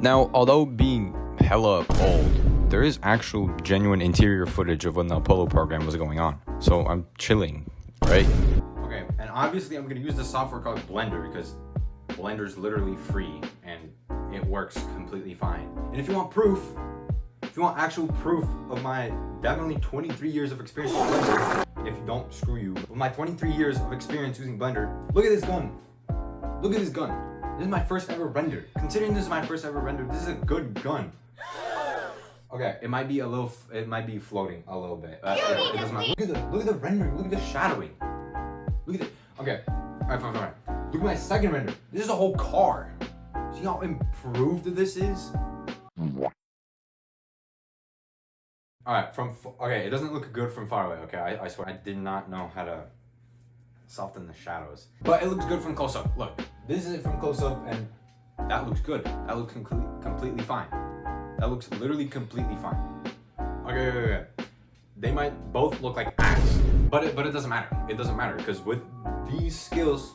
Now, although being hella old, there is actual genuine interior footage of when the Apollo program was going on. So I'm chilling, right? Okay, and obviously I'm gonna use the software called Blender because Blender is literally free and it works completely fine. And if you want proof, if you want actual proof of my definitely 23 years of experience with Blender, if you don't, screw you. With my 23 years of experience using Blender, look at this gun. Look at this gun. This is my first ever render. Considering this is my first ever render, this is a good gun. Okay, it might be floating a little bit. It doesn't matter. Look at the rendering. Look at the shadowing. Look at it. Okay, all right, fine. Look at my second render. This is a whole car. See how improved this is? All right, okay, it doesn't look good from far away. Okay, I swear I did not know how to soften the shadows, but it looks good from close up. Look, this is it from close up, and that looks good. That looks completely fine. That looks literally completely fine. Okay. They might both look like ass, but it doesn't matter. It doesn't matter because with these skills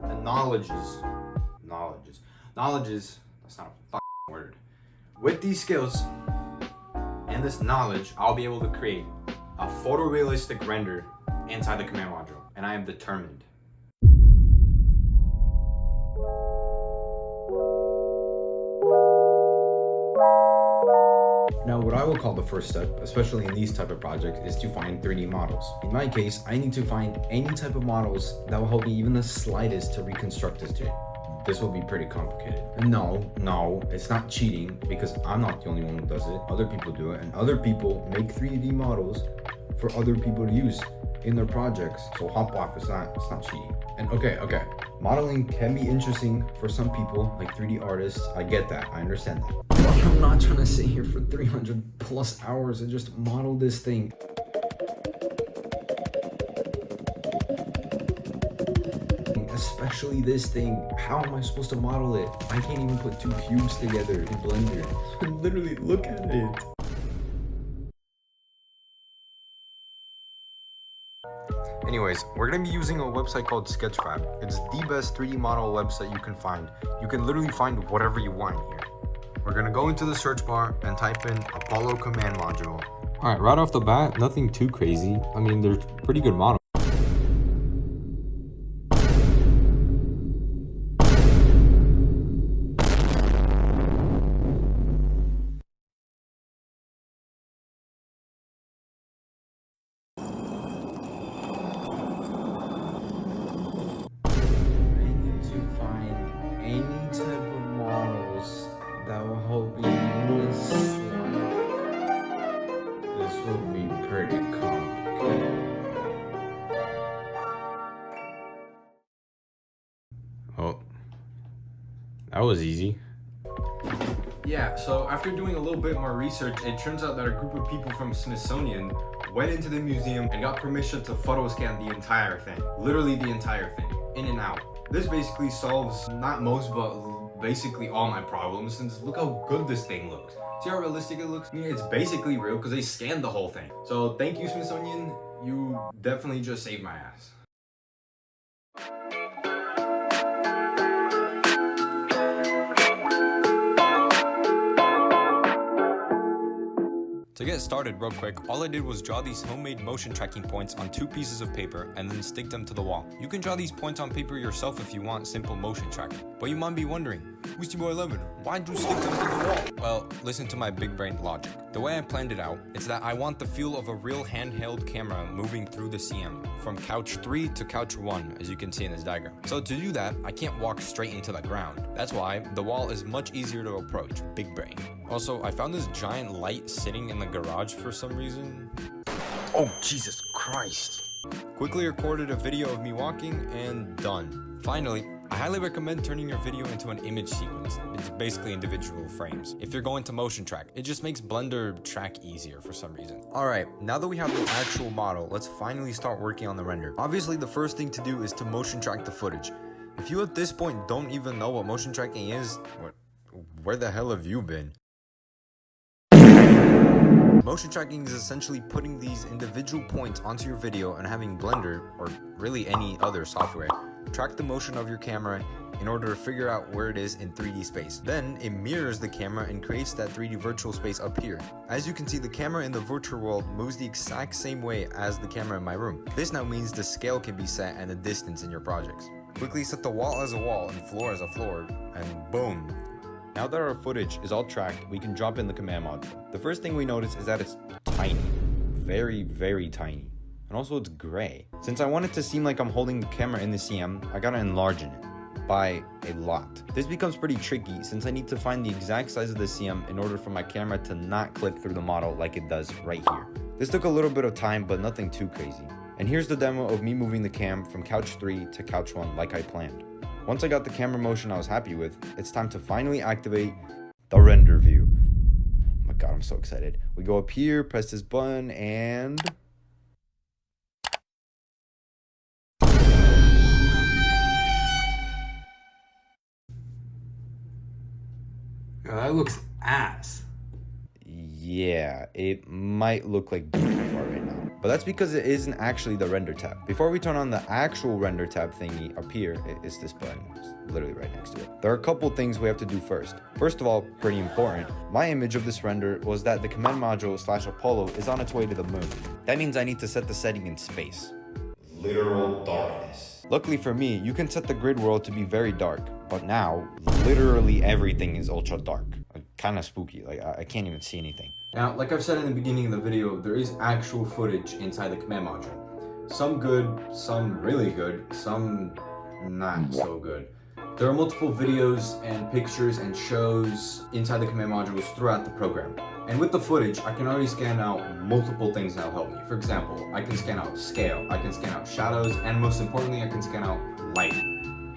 and knowledges, that's not a fucking word. With these skills and this knowledge, I'll be able to create a photorealistic render inside the command module, and I am determined. Now, what I will call the first step, especially in these type of projects, is to find 3D models. In my case, I need to find any type of models that will help me even the slightest to reconstruct this jig. This will be pretty complicated. No, it's not cheating because I'm not the only one who does it. Other people do it, and other people make 3D models for other people to use in their projects. So hop off, it's not cheating. And okay, modeling can be interesting for some people, like 3D artists. I get that, I understand that. But I'm not trying to sit here for 300 plus hours and just model this thing. Especially this thing, how am I supposed to model it? I can't even put two cubes together in Blender. Literally, look at it. Anyways, we're going to be using a website called Sketchfab. It's the best 3D model website you can find. You can literally find whatever you want here. We're going to go into the search bar and type in Apollo command module. Alright, right off the bat, nothing too crazy. I mean, they're pretty good models. Any type of models that will help me in this slide. This will be pretty complicated. Oh, that was easy. Yeah, so after doing a little bit more research, it turns out that a group of people from Smithsonian went into the museum and got permission to photo scan the entire thing. Literally the entire thing, in and out. This basically solves not most, but basically all my problems, since look how good this thing looks. See how realistic it looks? I mean, it's basically real because they scanned the whole thing. So thank you, Smithsonian. You definitely just saved my ass. To get started real quick, all I did was draw these homemade motion tracking points on 2 pieces of paper and then stick them to the wall. You can draw these points on paper yourself if you want simple motion tracking. But you might be wondering, Wisty Boy 11, why'd you stick them to the wall? Well, listen to my big brain logic. The way I planned it out is that I want the feel of a real handheld camera moving through the CM, from couch 3 to couch 1, as you can see in this diagram. So to do that, I can't walk straight into the ground. That's why the wall is much easier to approach. Big brain. Also, I found this giant light sitting in the garage for some reason. Oh, Jesus Christ. Quickly recorded a video of me walking and done. Finally, I highly recommend turning your video into an image sequence. It's basically individual frames. If you're going to motion track, it just makes Blender track easier for some reason. Alright, now that we have the actual model, let's finally start working on the render. Obviously, the first thing to do is to motion track the footage. If you at this point don't even know what motion tracking is, where the hell have you been? Motion tracking is essentially putting these individual points onto your video and having Blender, or really any other software, track the motion of your camera in order to figure out where it is in 3D space. Then it mirrors the camera and creates that 3D virtual space up here. As you can see, the camera in the virtual world moves the exact same way as the camera in my room. This now means the scale can be set and the distance in your projects. Quickly set the wall as a wall and floor as a floor, and boom. Now that our footage is all tracked, we can drop in the command module. The first thing we notice is that it's tiny. Very, very tiny. And also it's gray. Since I want it to seem like I'm holding the camera in the CM, I gotta enlarge it by a lot. This becomes pretty tricky since I need to find the exact size of the CM in order for my camera to not clip through the model like it does right here. This took a little bit of time, but nothing too crazy. And here's the demo of me moving the cam from couch 3 to couch 1 like I planned. Once I got the camera motion I was happy with, it's time to finally activate the render view. Oh my god, I'm so excited. We go up here, press this button, and... Oh, that looks ass. Yeah, it might look like too far right now. But that's because it isn't actually the render tab. Before we turn on the actual render tab thingy up here, it's this button. It's literally right next to it. There are a couple things we have to do first. First of all, pretty important, my image of this render was that the command module / Apollo is on its way to the moon. That means I need to set the setting in space. Literal darkness. Luckily for me, you can set the grid world to be very dark, but now, literally everything is ultra dark. Kind of spooky, like I can't even see anything. Now, like I've said in the beginning of the video, there is actual footage inside the command module. Some good, some really good, some not so good. There are multiple videos and pictures and shows inside the command modules throughout the program. And with the footage, I can already scan out multiple things that'll help me. For example, I can scan out scale, I can scan out shadows, and most importantly, I can scan out lighting.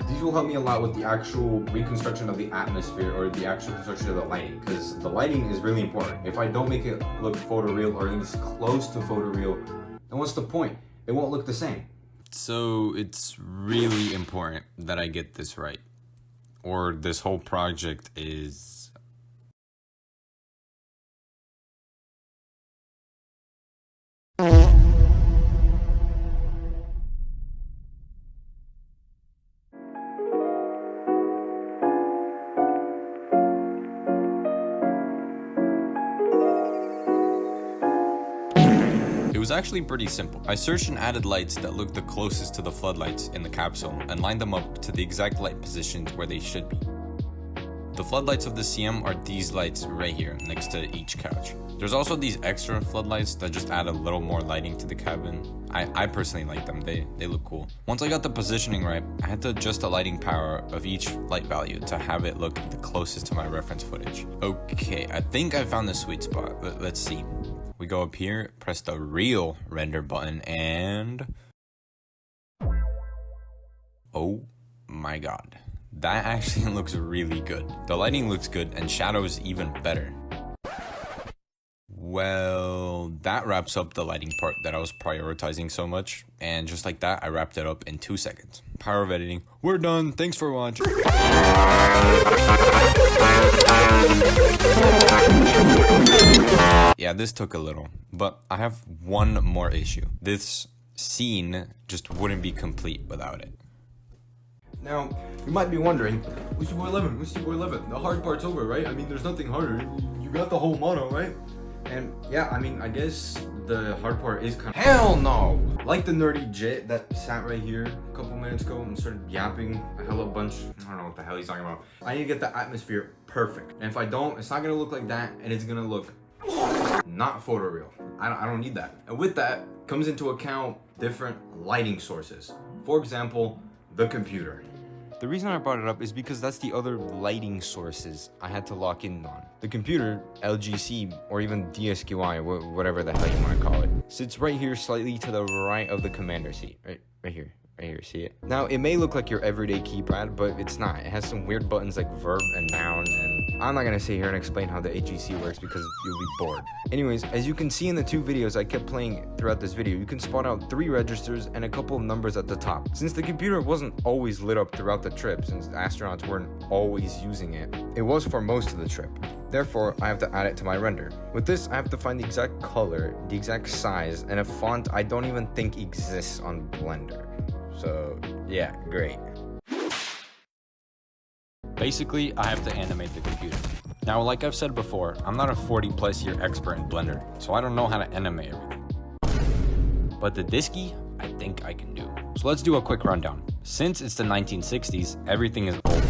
These will help me a lot with the actual reconstruction of the atmosphere or the actual construction of the lighting, because the lighting is really important. If I don't make it look photoreal or at least close to photoreal, then what's the point? It won't look the same. So it's really important that I get this right, or this whole project is... It was actually pretty simple. I searched and added lights that looked the closest to the floodlights in the capsule and lined them up to the exact light positions where they should be. The floodlights of the CM are these lights right here next to each couch. There's also these extra floodlights that just add a little more lighting to the cabin. I personally like them, they look cool. Once I got the positioning right, I had to adjust the lighting power of each light value to have it look the closest to my reference footage. Okay, I think I found the sweet spot. Let's see. We go up here, press the real render button, and... oh my god. That actually looks really good. The lighting looks good, and shadows even better. Well, that wraps up the lighting part that I was prioritizing so much, and just like that, I wrapped it up in 2 seconds. Power of editing. We're done. Thanks for watching. Yeah, this took a little, but I have one more issue. This scene just wouldn't be complete without it. Now, you might be wondering, what's your boy 11? What's your boy 11? The hard part's over, right? I mean, there's nothing harder. You got the whole mono, right? And yeah, I mean, I guess the hard part is kind of... Hell no! Like the nerdy jit that sat right here a couple minutes ago and started yapping a hella bunch. I don't know what the hell he's talking about. I need to get the atmosphere perfect. And if I don't, it's not gonna look like that, and it's gonna look not photoreal. I don't need that. And with that comes into account different lighting sources. For example, the computer. The reason I brought it up is because that's the other lighting sources I had to lock in on. The computer, LGC, or even DSQI, whatever the hell you want to call it, sits right here slightly to the right of the commander seat. Right here, see it? Now, it may look like your everyday keypad, but it's not. It has some weird buttons like verb and noun, and I'm not gonna sit here and explain how the AGC works because you'll be bored. Anyways, as you can see in the 2 videos I kept playing throughout this video, you can spot out 3 registers and a couple of numbers at the top. Since the computer wasn't always lit up throughout the trip, since the astronauts weren't always using it, it was for most of the trip. Therefore, I have to add it to my render. With this, I have to find the exact color, the exact size, and a font I don't even think exists on Blender. So, yeah, great. Basically, I have to animate the computer. Now, like I've said before, I'm not a 40+ year expert in Blender, so I don't know how to animate everything. But the Disky, I think I can do. So let's do a quick rundown. Since it's the 1960s, everything is old,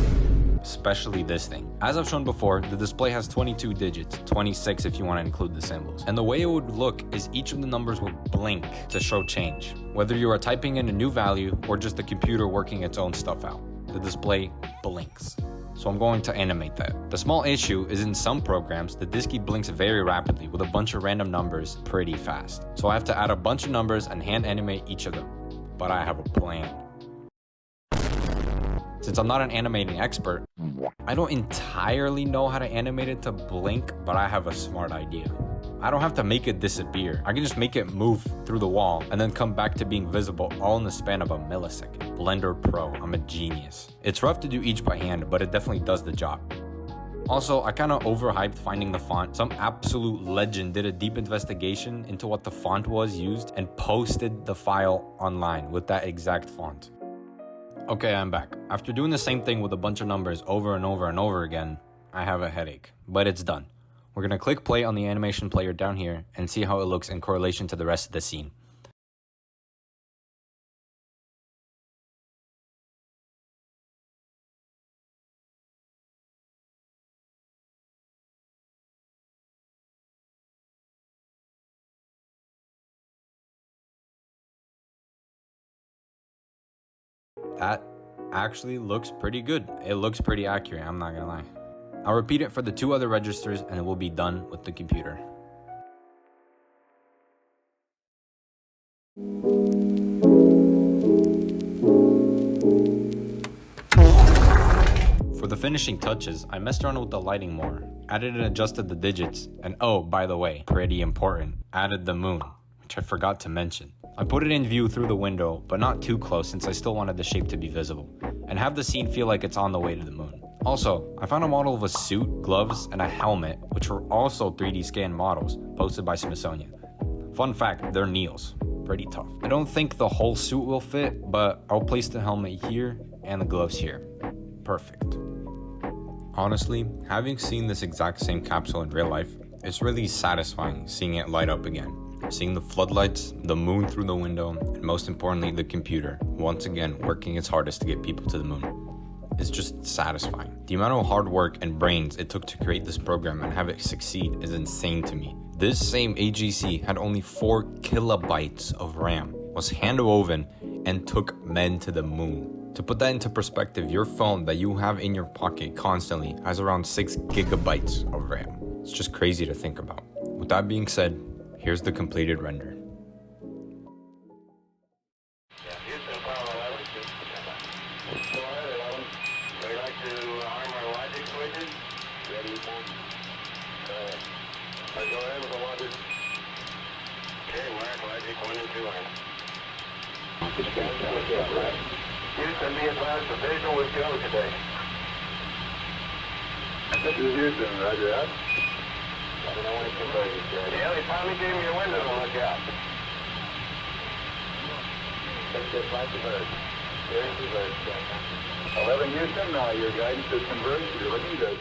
especially this thing. As I've shown before, the display has 22 digits, 26 if you want to include the symbols. And the way it would look is each of the numbers would blink to show change, whether you are typing in a new value or just the computer working its own stuff out. The display blinks. So I'm going to animate that. The small issue is in some programs, the Disky blinks very rapidly with a bunch of random numbers pretty fast. So I have to add a bunch of numbers and hand animate each of them. But I have a plan. Since I'm not an animating expert, I don't entirely know how to animate it to blink, but I have a smart idea. I don't have to make it disappear. I can just make it move through the wall and then come back to being visible all in the span of a millisecond. Blender Pro, I'm a genius. It's rough to do each by hand, but it definitely does the job. Also, I kind of overhyped finding the font. Some absolute legend did a deep investigation into what the font was used and posted the file online with that exact font. Okay, I'm back. After doing the same thing with a bunch of numbers over and over and over again, I have a headache, but it's done. We're gonna click play on the animation player down here and see how it looks in correlation to the rest of the scene. That actually looks pretty good. It looks pretty accurate, I'm not gonna lie. I'll repeat it for the 2 other registers and it will be done with the computer. For the finishing touches, I messed around with the lighting more, added and adjusted the digits, and oh, by the way, pretty important, added the moon, which I forgot to mention. I put it in view through the window, but not too close since I still wanted the shape to be visible, and have the scene feel like it's on the way to the moon. Also, I found a model of a suit, gloves, and a helmet, which were also 3D scanned models, posted by Smithsonian. Fun fact, they're Neil's. Pretty tough. I don't think the whole suit will fit, but I'll place the helmet here and the gloves here. Perfect. Honestly, having seen this exact same capsule in real life, it's really satisfying seeing it light up again. Seeing the floodlights, the moon through the window, and most importantly, the computer, once again working its hardest to get people to the moon. It's just satisfying. The amount of hard work and brains it took to create this program and have it succeed is insane to me. This same AGC had only 4 kilobytes of RAM, was hand-woven, and took men to the moon. To put that into perspective, your phone that you have in your pocket constantly has around 6 gigabytes of RAM. It's just crazy to think about. With that being said, here's the completed render. Go ahead with the logic. Okay, mark logic 1 and 2 on. Houston, be advised the visual is go today. This is Houston, roger that. Let me know when it's converted, sir. Yeah, they finally gave me a window to look out. Let's get flight converted. Here's converted, 11 Houston, your guidance is converged. You're looking good.